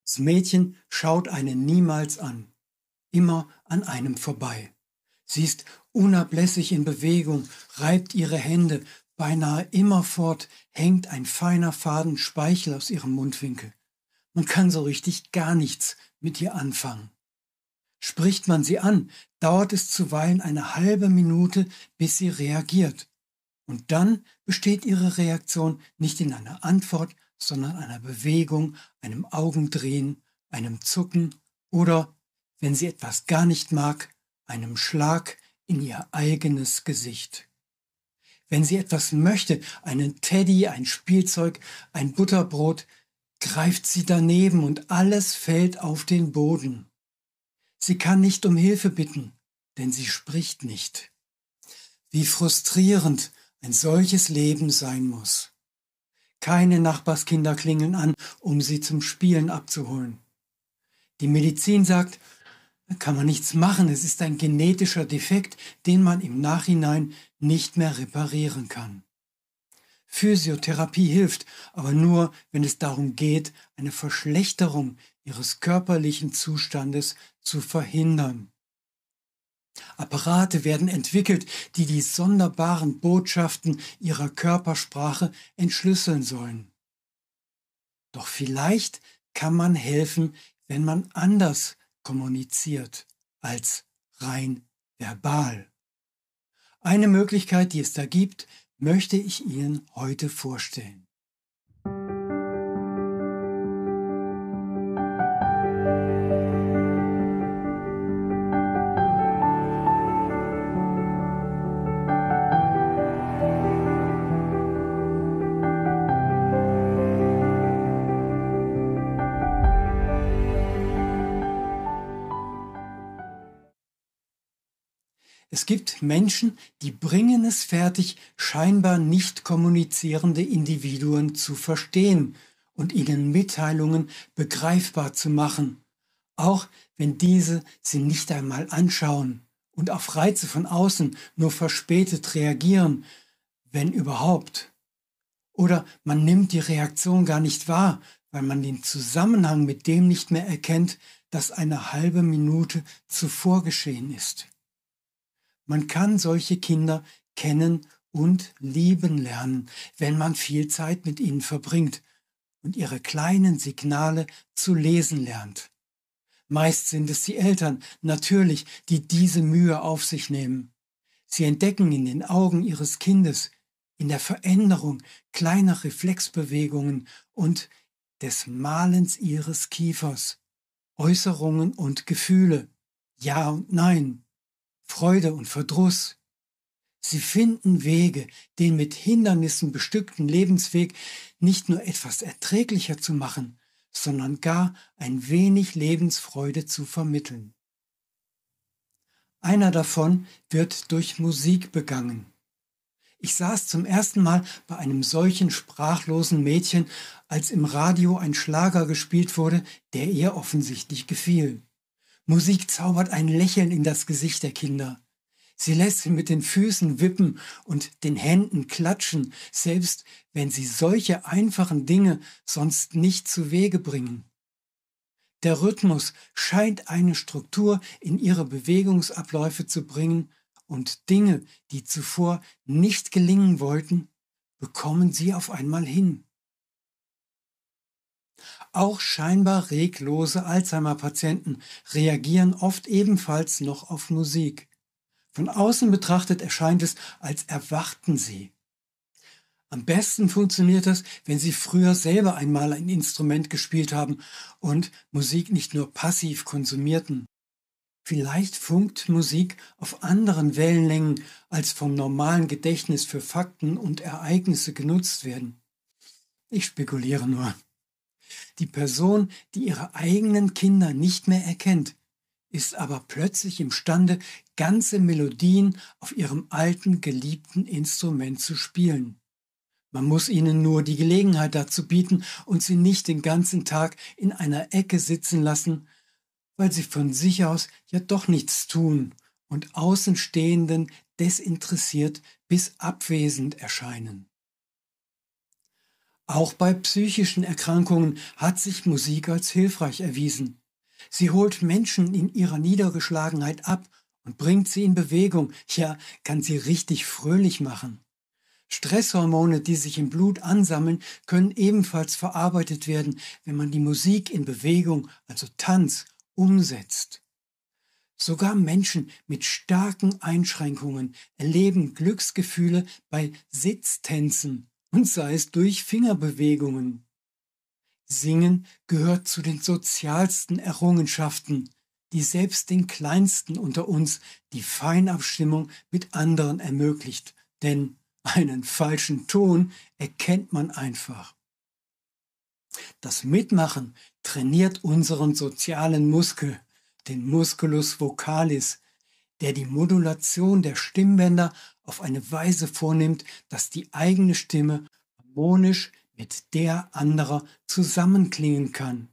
Das Mädchen schaut einen niemals an, immer an einem vorbei. Sie ist unablässig in Bewegung, reibt ihre Hände, beinahe immerfort hängt ein feiner Faden Speichel aus ihrem Mundwinkel. Man kann so richtig gar nichts mit ihr anfangen. Spricht man sie an, dauert es zuweilen eine halbe Minute, bis sie reagiert. Und dann besteht ihre Reaktion nicht in einer Antwort, sondern einer Bewegung, einem Augendrehen, einem Zucken oder, wenn sie etwas gar nicht mag, einem Schlag in ihr eigenes Gesicht. Wenn sie etwas möchte, einen Teddy, ein Spielzeug, ein Butterbrot, greift sie daneben und alles fällt auf den Boden. Sie kann nicht um Hilfe bitten, denn sie spricht nicht. Wie frustrierend ein solches Leben sein muss. Keine Nachbarskinder klingeln an, um sie zum Spielen abzuholen. Die Medizin sagt, da kann man nichts machen, es ist ein genetischer Defekt, den man im Nachhinein nicht mehr reparieren kann. Physiotherapie hilft, aber nur, wenn es darum geht, eine Verschlechterung ihres körperlichen Zustandes zu verhindern. Apparate werden entwickelt, die die sonderbaren Botschaften ihrer Körpersprache entschlüsseln sollen. Doch vielleicht kann man helfen, wenn man anders kommuniziert als rein verbal. Eine Möglichkeit, die es da gibt, möchte ich Ihnen heute vorstellen. Es gibt Menschen, die bringen es fertig, scheinbar nicht kommunizierende Individuen zu verstehen und ihnen Mitteilungen begreifbar zu machen, auch wenn diese sie nicht einmal anschauen und auf Reize von außen nur verspätet reagieren, wenn überhaupt. Oder man nimmt die Reaktion gar nicht wahr, weil man den Zusammenhang mit dem nicht mehr erkennt, das eine halbe Minute zuvor geschehen ist. Man kann solche Kinder kennen und lieben lernen, wenn man viel Zeit mit ihnen verbringt und ihre kleinen Signale zu lesen lernt. Meist sind es die Eltern, natürlich, die diese Mühe auf sich nehmen. Sie entdecken in den Augen ihres Kindes, in der Veränderung kleiner Reflexbewegungen und des Malens ihres Kiefers, Äußerungen und Gefühle, Ja und Nein, Freude und Verdruss. Sie finden Wege, den mit Hindernissen bestückten Lebensweg nicht nur etwas erträglicher zu machen, sondern gar ein wenig Lebensfreude zu vermitteln. Einer davon wird durch Musik begangen. Ich saß zum ersten Mal bei einem solchen sprachlosen Mädchen, als im Radio ein Schlager gespielt wurde, der ihr offensichtlich gefiel. Musik zaubert ein Lächeln in das Gesicht der Kinder. Sie lässt sie mit den Füßen wippen und den Händen klatschen, selbst wenn sie solche einfachen Dinge sonst nicht zu Wege bringen. Der Rhythmus scheint eine Struktur in ihre Bewegungsabläufe zu bringen und Dinge, die zuvor nicht gelingen wollten, bekommen sie auf einmal hin. Auch scheinbar reglose Alzheimer-Patienten reagieren oft ebenfalls noch auf Musik. Von außen betrachtet erscheint es, als erwachten sie. Am besten funktioniert das, wenn Sie früher selber einmal ein Instrument gespielt haben und Musik nicht nur passiv konsumierten. Vielleicht funkt Musik auf anderen Wellenlängen, als vom normalen Gedächtnis für Fakten und Ereignisse genutzt werden. Ich spekuliere nur. Die Person, die ihre eigenen Kinder nicht mehr erkennt, ist aber plötzlich imstande, ganze Melodien auf ihrem alten, geliebten Instrument zu spielen. Man muss ihnen nur die Gelegenheit dazu bieten und sie nicht den ganzen Tag in einer Ecke sitzen lassen, weil sie von sich aus ja doch nichts tun und Außenstehenden desinteressiert bis abwesend erscheinen. Auch bei psychischen Erkrankungen hat sich Musik als hilfreich erwiesen. Sie holt Menschen in ihrer Niedergeschlagenheit ab und bringt sie in Bewegung, ja, kann sie richtig fröhlich machen. Stresshormone, die sich im Blut ansammeln, können ebenfalls verarbeitet werden, wenn man die Musik in Bewegung, also Tanz, umsetzt. Sogar Menschen mit starken Einschränkungen erleben Glücksgefühle bei Sitztänzen, und sei es durch Fingerbewegungen. Singen gehört zu den sozialsten Errungenschaften, die selbst den Kleinsten unter uns die Feinabstimmung mit anderen ermöglicht, denn einen falschen Ton erkennt man einfach. Das Mitmachen trainiert unseren sozialen Muskel, den Musculus vocalis, der die Modulation der Stimmbänder auf eine Weise vornimmt, dass die eigene Stimme harmonisch mit der anderer zusammenklingen kann,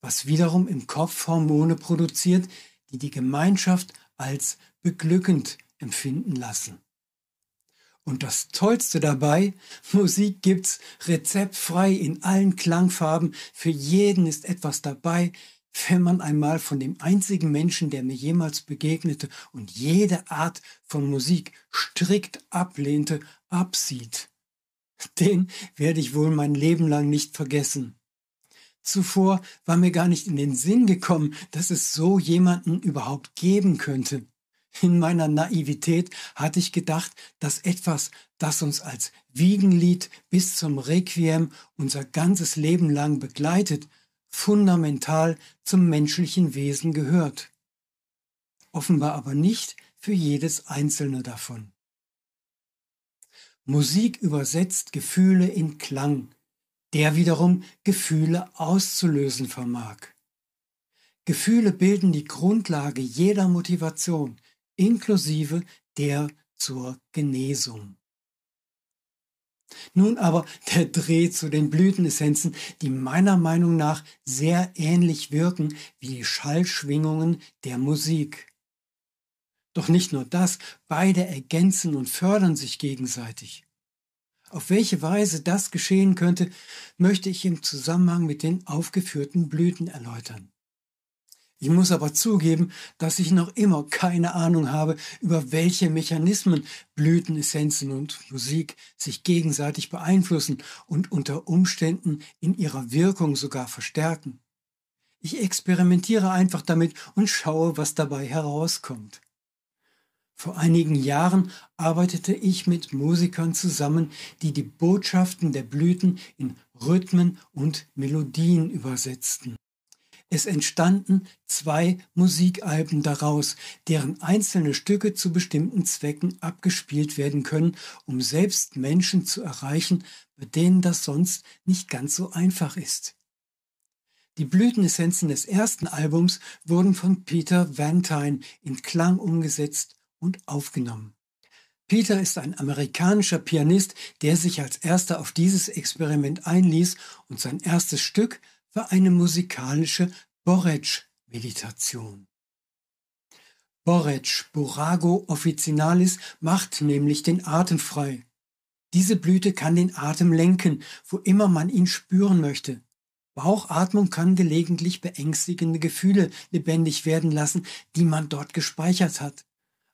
was wiederum im Kopf Hormone produziert, die die Gemeinschaft als beglückend empfinden lassen. Und das Tollste dabei, Musik gibt's rezeptfrei in allen Klangfarben, für jeden ist etwas dabei, wenn man einmal von dem einzigen Menschen, der mir jemals begegnete und jede Art von Musik strikt ablehnte, absieht. Den werde ich wohl mein Leben lang nicht vergessen. Zuvor war mir gar nicht in den Sinn gekommen, dass es so jemanden überhaupt geben könnte. In meiner Naivität hatte ich gedacht, dass etwas, das uns als Wiegenlied bis zum Requiem unser ganzes Leben lang begleitet, fundamental zum menschlichen Wesen gehört. Offenbar aber nicht für jedes einzelne davon. Musik übersetzt Gefühle in Klang, der wiederum Gefühle auszulösen vermag. Gefühle bilden die Grundlage jeder Motivation, inklusive der zur Genesung. Nun aber der Dreh zu den Blütenessenzen, die meiner Meinung nach sehr ähnlich wirken wie die Schallschwingungen der Musik. Doch nicht nur das, beide ergänzen und fördern sich gegenseitig. Auf welche Weise das geschehen könnte, möchte ich im Zusammenhang mit den aufgeführten Blüten erläutern. Ich muss aber zugeben, dass ich noch immer keine Ahnung habe, über welche Mechanismen Blütenessenzen und Musik sich gegenseitig beeinflussen und unter Umständen in ihrer Wirkung sogar verstärken. Ich experimentiere einfach damit und schaue, was dabei herauskommt. Vor einigen Jahren arbeitete ich mit Musikern zusammen, die die Botschaften der Blüten in Rhythmen und Melodien übersetzten. Es entstanden 2 Musikalben daraus, deren einzelne Stücke zu bestimmten Zwecken abgespielt werden können, um selbst Menschen zu erreichen, bei denen das sonst nicht ganz so einfach ist. Die Blütenessenzen des ersten Albums wurden von Peter Vantine in Klang umgesetzt und aufgenommen. Peter ist ein amerikanischer Pianist, der sich als erster auf dieses Experiment einließ, und sein erstes Stück war eine musikalische Borage-Meditation. Borage, Borago officinalis, macht nämlich den Atem frei. Diese Blüte kann den Atem lenken, wo immer man ihn spüren möchte. Bauchatmung kann gelegentlich beängstigende Gefühle lebendig werden lassen, die man dort gespeichert hat.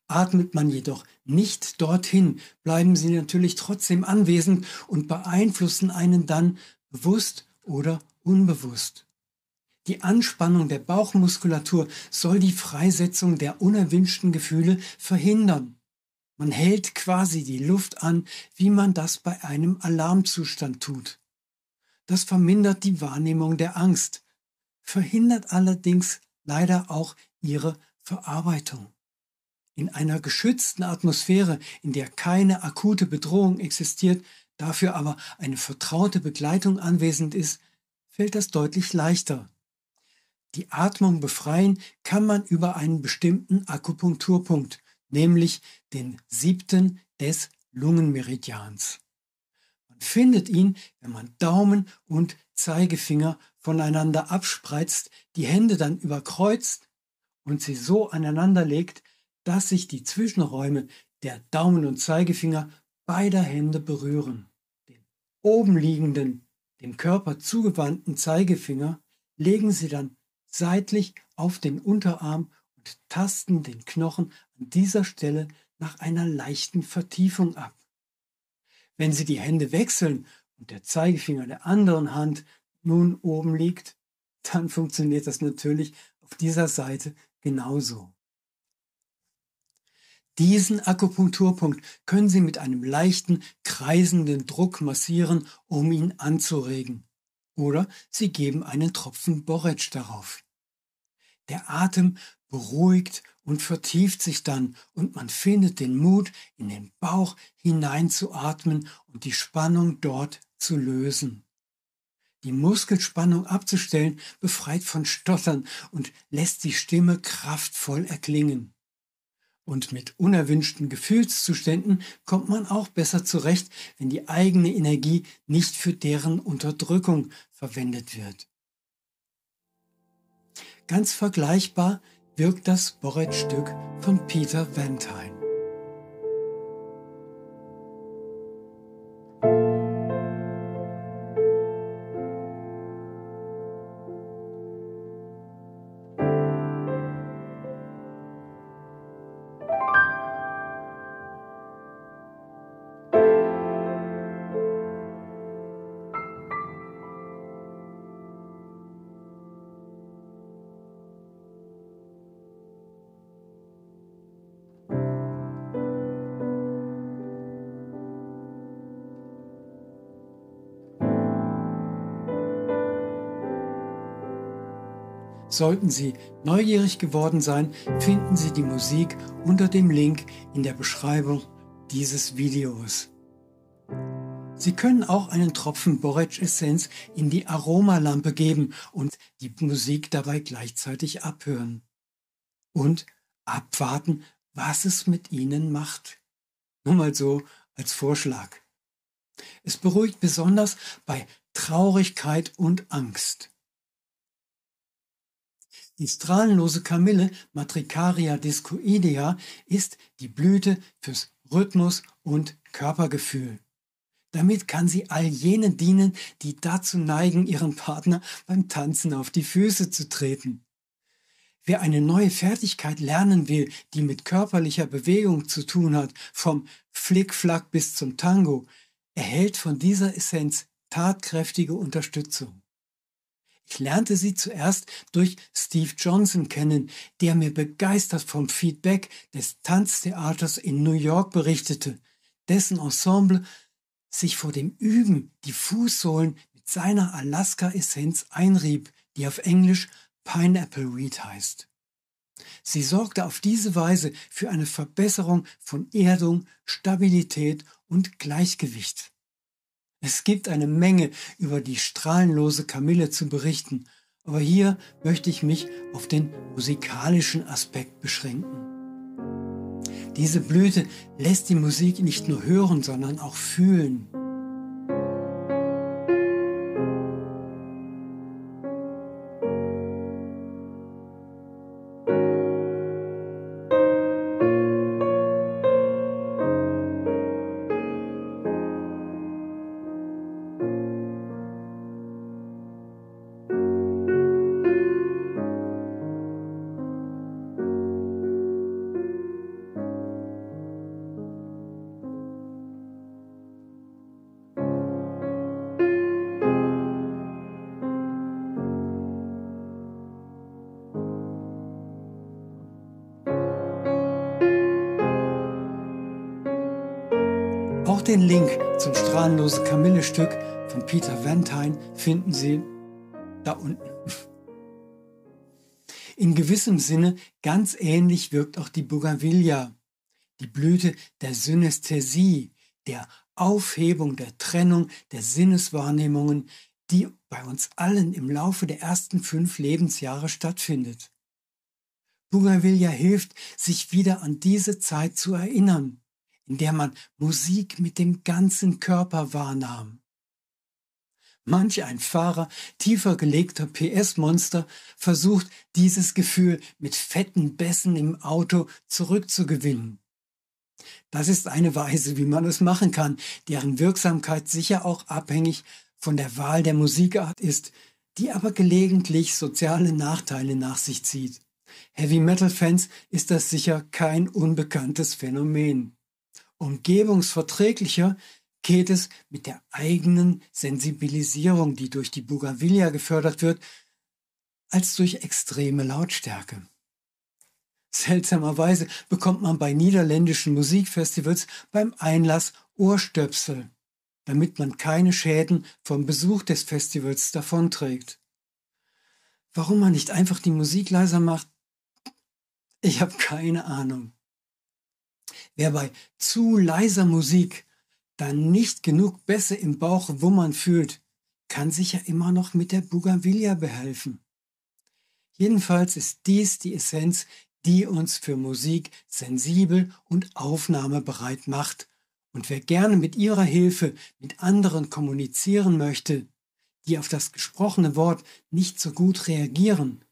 Atmet man jedoch nicht dorthin, bleiben sie natürlich trotzdem anwesend und beeinflussen einen dann bewusst oder unbewusst. Die Anspannung der Bauchmuskulatur soll die Freisetzung der unerwünschten Gefühle verhindern. Man hält quasi die Luft an, wie man das bei einem Alarmzustand tut. Das vermindert die Wahrnehmung der Angst, verhindert allerdings leider auch ihre Verarbeitung. In einer geschützten Atmosphäre, in der keine akute Bedrohung existiert, dafür aber eine vertraute Begleitung anwesend ist, fällt das deutlich leichter. Die Atmung befreien kann man über einen bestimmten Akupunkturpunkt, nämlich den 7. des Lungenmeridians. Man findet ihn, wenn man Daumen und Zeigefinger voneinander abspreizt, die Hände dann überkreuzt und sie so aneinander legt, dass sich die Zwischenräume der Daumen und Zeigefinger beider Hände berühren. Den oben liegenden, dem Körper zugewandten Zeigefinger legen Sie dann seitlich auf den Unterarm und tasten den Knochen an dieser Stelle nach einer leichten Vertiefung ab. Wenn Sie die Hände wechseln und der Zeigefinger der anderen Hand nun oben liegt, dann funktioniert das natürlich auf dieser Seite genauso. Diesen Akupunkturpunkt können Sie mit einem leichten, kreisenden Druck massieren, um ihn anzuregen. Oder Sie geben einen Tropfen Borretsch darauf. Der Atem beruhigt und vertieft sich dann und man findet den Mut, in den Bauch hineinzuatmen und die Spannung dort zu lösen. Die Muskelspannung abzustellen befreit von Stottern und lässt die Stimme kraftvoll erklingen. Und mit unerwünschten Gefühlszuständen kommt man auch besser zurecht, wenn die eigene Energie nicht für deren Unterdrückung verwendet wird. Ganz vergleichbar wirkt das Borretsch-Stück von Peter Van Tine. Sollten Sie neugierig geworden sein, finden Sie die Musik unter dem Link in der Beschreibung dieses Videos. Sie können auch einen Tropfen Borretsch-Essenz in die Aromalampe geben und die Musik dabei gleichzeitig abhören. Und abwarten, was es mit Ihnen macht. Nur mal so als Vorschlag. Es beruhigt besonders bei Traurigkeit und Angst. Die strahlenlose Kamille Matricaria discoidea ist die Blüte fürs Rhythmus und Körpergefühl. Damit kann sie all jenen dienen, die dazu neigen, ihren Partner beim Tanzen auf die Füße zu treten. Wer eine neue Fertigkeit lernen will, die mit körperlicher Bewegung zu tun hat, vom Flickflack bis zum Tango, erhält von dieser Essenz tatkräftige Unterstützung. Ich lernte sie zuerst durch Steve Johnson kennen, der mir begeistert vom Feedback des Tanztheaters in New York berichtete, dessen Ensemble sich vor dem Üben die Fußsohlen mit seiner Alaska-Essenz einrieb, die auf Englisch Pineapple Weed heißt. Sie sorgte auf diese Weise für eine Verbesserung von Erdung, Stabilität und Gleichgewicht. Es gibt eine Menge über die strahlenlose Kamille zu berichten, aber hier möchte ich mich auf den musikalischen Aspekt beschränken. Diese Blüte lässt die Musik nicht nur hören, sondern auch fühlen. Auch den Link zum strahlenlose Kamille-Stück von Peter Van Tine finden Sie da unten. In gewissem Sinne ganz ähnlich wirkt auch die Bougainvillea, die Blüte der Synästhesie, der Aufhebung, der Trennung der Sinneswahrnehmungen, die bei uns allen im Laufe der ersten 5 Lebensjahre stattfindet. Bougainvillea hilft, sich wieder an diese Zeit zu erinnern, in der man Musik mit dem ganzen Körper wahrnahm. Manch ein Fahrer tiefer gelegter PS-Monster versucht, dieses Gefühl mit fetten Bässen im Auto zurückzugewinnen. Das ist eine Weise, wie man es machen kann, deren Wirksamkeit sicher auch abhängig von der Wahl der Musikart ist, die aber gelegentlich soziale Nachteile nach sich zieht. Heavy-Metal-Fans ist das sicher kein unbekanntes Phänomen. Umgebungsverträglicher geht es mit der eigenen Sensibilisierung, die durch die Bougainvillea gefördert wird, als durch extreme Lautstärke. Seltsamerweise bekommt man bei niederländischen Musikfestivals beim Einlass Ohrstöpsel, damit man keine Schäden vom Besuch des Festivals davonträgt. Warum man nicht einfach die Musik leiser macht? Ich habe keine Ahnung. Wer bei zu leiser Musik dann nicht genug Bässe im Bauch wummern fühlt, kann sich ja immer noch mit der Bougainvillea behelfen. Jedenfalls ist dies die Essenz, die uns für Musik sensibel und aufnahmebereit macht. Und wer gerne mit ihrer Hilfe mit anderen kommunizieren möchte, die auf das gesprochene Wort nicht so gut reagieren,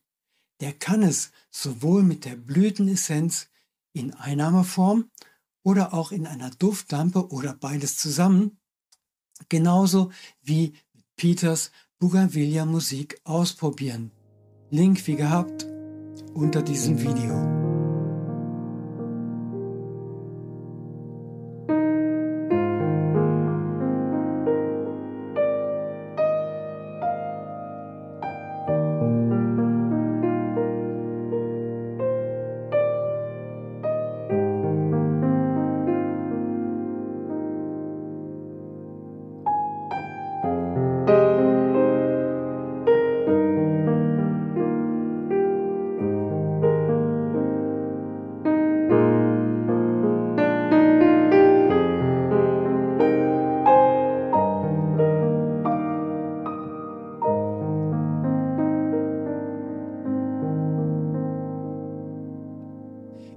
der kann es sowohl mit der Blütenessenz in Einnahmeform oder auch in einer Duftlampe oder beides zusammen, genauso wie mit Peters Bougainvillea Musik ausprobieren. Link wie gehabt unter diesem Video.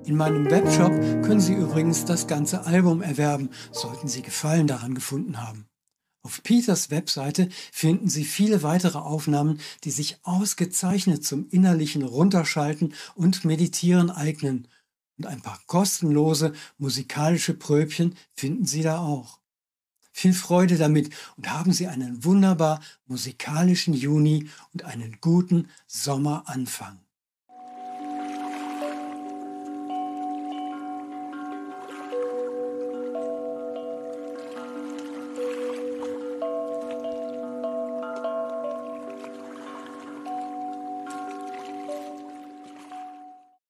In meinem Webshop können Sie übrigens das ganze Album erwerben, sollten Sie Gefallen daran gefunden haben. Auf Peters Webseite finden Sie viele weitere Aufnahmen, die sich ausgezeichnet zum innerlichen Runterschalten und Meditieren eignen. Und ein paar kostenlose musikalische Pröbchen finden Sie da auch. Viel Freude damit und haben Sie einen wunderbar musikalischen Juni und einen guten Sommeranfang.